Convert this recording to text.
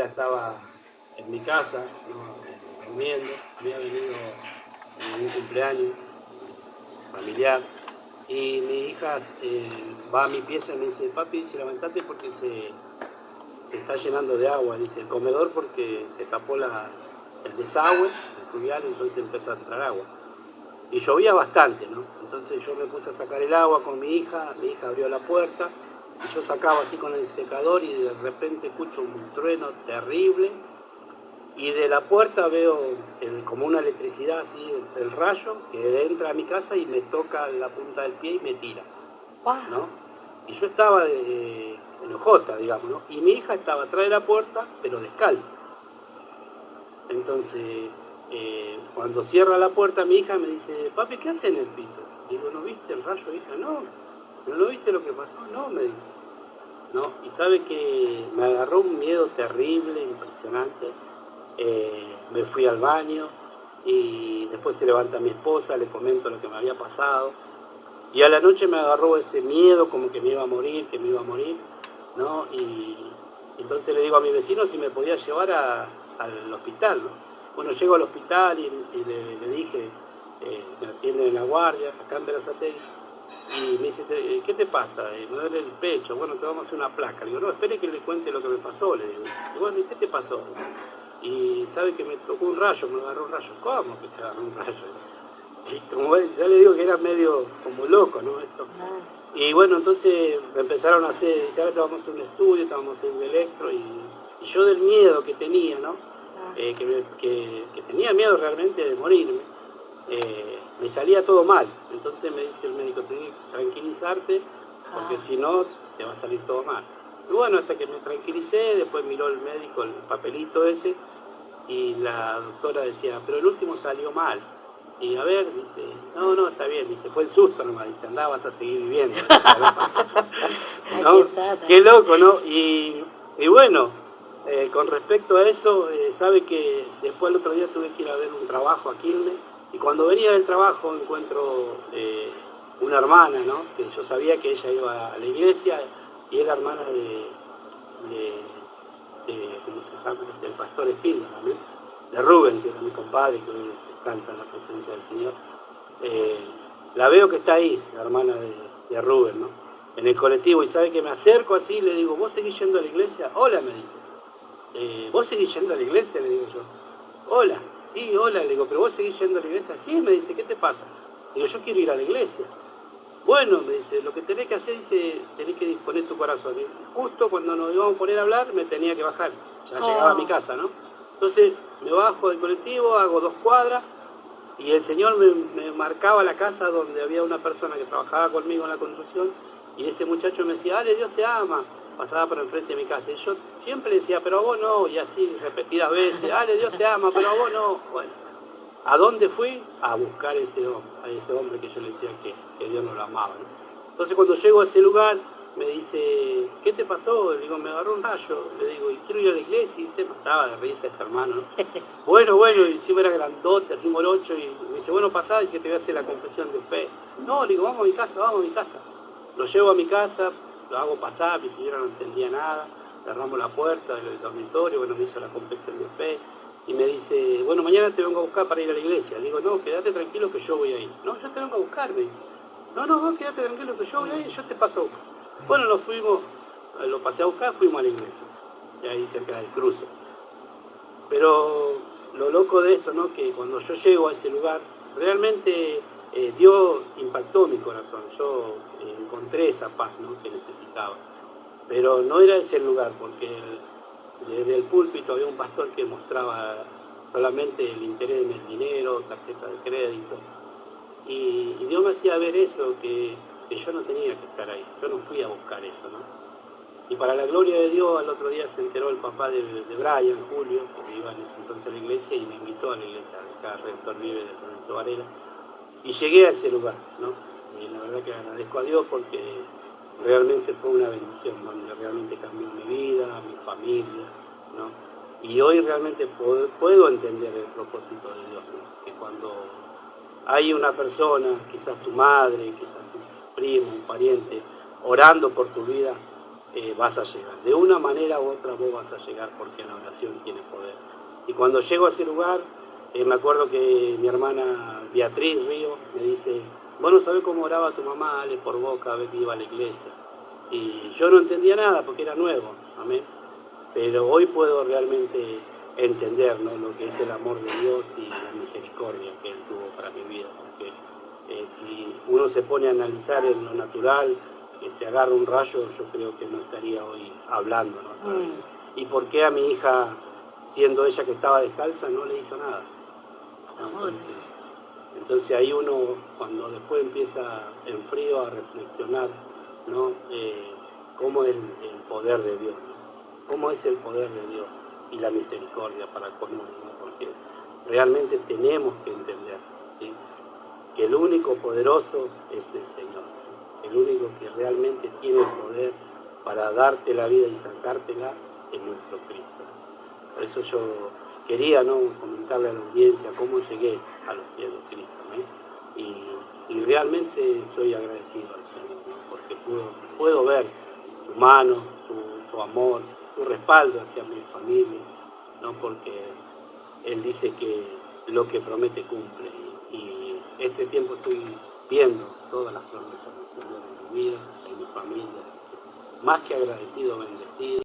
día estaba en mi casa, ¿no? Durmiendo, había venido en un cumpleaños familiar y mi hija va a mi pieza y me dice, papi, dice, levantate porque se está llenando de agua, dice, el comedor porque se tapó el desagüe, el fluvial, entonces empezó a entrar agua. Y llovía bastante, ¿no? Entonces yo me puse a sacar el agua con mi hija abrió la puerta y yo sacaba así con el secador y de repente escucho un trueno terrible y de la puerta veo como una electricidad así, el rayo que entra a mi casa y me toca la punta del pie y me tira, ¿no? Y yo estaba enojota, digamos, ¿no? Y mi hija estaba atrás de la puerta, pero descalza. Entonces, cuando cierra la puerta, mi hija me dice, papi, ¿qué haces en el piso? Digo, ¿no viste el rayo, hija? ¿No lo viste lo que pasó? No, me dice. No, y sabe que me agarró un miedo terrible, impresionante. Me fui al baño y después se levanta mi esposa, le comento lo que me había pasado. Y a la noche me agarró ese miedo como que me iba a morir, ¿no? Y entonces le digo a mi vecino si me podía llevar al hospital, ¿no? Bueno, llego al hospital y le dije, me atienden en la guardia, acá en Berazategui, y me dice, ¿qué te pasa? Me duele el pecho, bueno, te vamos a hacer una placa. Le digo, no, espere que le cuente lo que me pasó, le digo. Y bueno, ¿y qué te pasó? Y sabe que me tocó un rayo, me agarró un rayo. ¿Cómo que te agarró un rayo? Y como ya le digo que era medio como loco, ¿no? Esto. Y bueno, entonces me empezaron a hacer, dice, a ver, te vamos a hacer un estudio, te vamos a hacer un electro, y yo del miedo que tenía, ¿no? Que tenía miedo realmente de morirme, me salía todo mal. Entonces me dice el médico, tenés que tranquilizarte, porque si no, te va a salir todo mal. Y bueno, hasta que me tranquilicé, después miró el médico el papelito ese, y la doctora decía, pero el último salió mal. Y a ver, dice, no, está bien, dice, fue el susto nomás, dice, andá, vas a seguir viviendo. ¿No? Qué loco, ¿no? Y bueno, con respecto a eso, sabe que después el otro día tuve que ir a ver un trabajo a Quilmes, y cuando venía del trabajo encuentro una hermana, ¿no? Que yo sabía que ella iba a la iglesia, y era hermana ¿cómo se llama? Del pastor Espínola, ¿no? De Rubén, que era mi compadre, que hoy descansa en la presencia del Señor. La veo que está ahí, la hermana de Rubén, ¿no? En el colectivo, y sabe que me acerco así y le digo, ¿vos seguís yendo a la iglesia? Hola, me dice. ¿Vos seguís yendo a la iglesia? Le digo yo. Hola, sí, hola, le digo, ¿pero vos seguís yendo a la iglesia? Sí, me dice, ¿qué te pasa? Le digo, yo quiero ir a la iglesia. Bueno, me dice, lo que tenés que hacer, dice, tenés que disponer tu corazón. Y justo cuando nos íbamos a poner a hablar, me tenía que bajar. Ya llegaba a mi casa, ¿no? Entonces, me bajo del colectivo, hago 2 cuadras, y el Señor me marcaba la casa donde había una persona que trabajaba conmigo en la construcción, y ese muchacho me decía, Ale, Dios te ama. Pasaba por enfrente de mi casa. Y yo siempre le decía, pero a vos no, y así repetidas veces, Ale, Dios te ama, pero a vos no. Bueno, ¿a dónde fui? A buscar a ese hombre que yo le decía que Dios no lo amaba, ¿no? Entonces cuando llego a ese lugar, me dice, ¿qué te pasó? Le digo, me agarró un rayo. Le digo, y quiero ir a la iglesia, y se mataba de risa este hermano, ¿no? Bueno, y encima era grandote, así morocho, y me dice, bueno, pasá, y que te voy a hacer la confesión de fe. No, le digo, vamos a mi casa. Lo llevo a mi casa, lo hago pasar, mi señora no entendía nada, cerramos la puerta del dormitorio, bueno, me hizo la confesión de fe, y me dice, bueno, mañana te vengo a buscar para ir a la iglesia. Le digo, no, quédate tranquilo que yo voy a ir. No, yo te vengo a buscar, me dice. No, vos quédate tranquilo que yo voy a ir, yo te paso a buscar. Bueno, nos fuimos, lo pasé a buscar, fuimos a la iglesia, y ahí cerca del cruce. Pero lo loco de esto, ¿no? Que cuando yo llego a ese lugar, realmente Dios impactó mi corazón. Yo encontré esa paz, ¿no? Que necesitaba. Pero no era ese el lugar, porque desde el púlpito había un pastor que mostraba solamente el interés en el dinero, tarjeta de crédito. Y Dios me hacía ver eso, que yo no tenía que estar ahí. Yo no fui a buscar eso, ¿no? Y para la gloria de Dios, al otro día se enteró el papá de Brian, Julio, que iba en ese entonces a la iglesia, y me invitó a la iglesia, acá Redentor Vive de Lorenzo Varela. Y llegué a ese lugar, ¿no? Y la verdad que agradezco a Dios porque realmente fue una bendición, donde realmente cambió mi vida, mi familia, ¿no? Y hoy realmente puedo entender el propósito de Dios, ¿no? Que cuando hay una persona, quizás tu madre, quizás tu primo, un pariente, orando por tu vida, vas a llegar. De una manera u otra vos vas a llegar porque la oración tiene poder. Y cuando llego a ese lugar, me acuerdo que mi hermana Beatriz Río me dice, vos no sabés cómo oraba tu mamá, Ale, por vos cada vez que iba a la iglesia. Y yo no entendía nada porque era nuevo, amén. Pero hoy puedo realmente entender, ¿no?, lo que es el amor de Dios y la misericordia que Él tuvo para mi vida. Porque si uno se pone a analizar en lo natural, te agarra un rayo, yo creo que no estaría hoy hablando, ¿no? ¿Y por qué a mi hija, siendo ella que estaba descalza, no le hizo nada? Entonces ahí uno, cuando después empieza en frío a reflexionar, ¿no?, cómo es el poder de Dios, ¿no? Cómo es el poder de Dios y la misericordia para con uno, ¿no? Porque realmente tenemos que entender, ¿sí?, que el único poderoso es el Señor, ¿sí? El único que realmente tiene el poder para darte la vida y sacártela es nuestro Cristo. Por eso yo quería, ¿no?, comentarle a la audiencia cómo llegué a los pies de Cristo, ¿no? Y realmente soy agradecido al Señor, ¿no?, porque puedo ver su mano, su amor, su respaldo hacia mi familia, ¿no?, porque Él dice que lo que promete cumple. Y este tiempo estoy viendo todas las promesas del Señor en mi vida, en mi familia, así que más que agradecido, bendecido.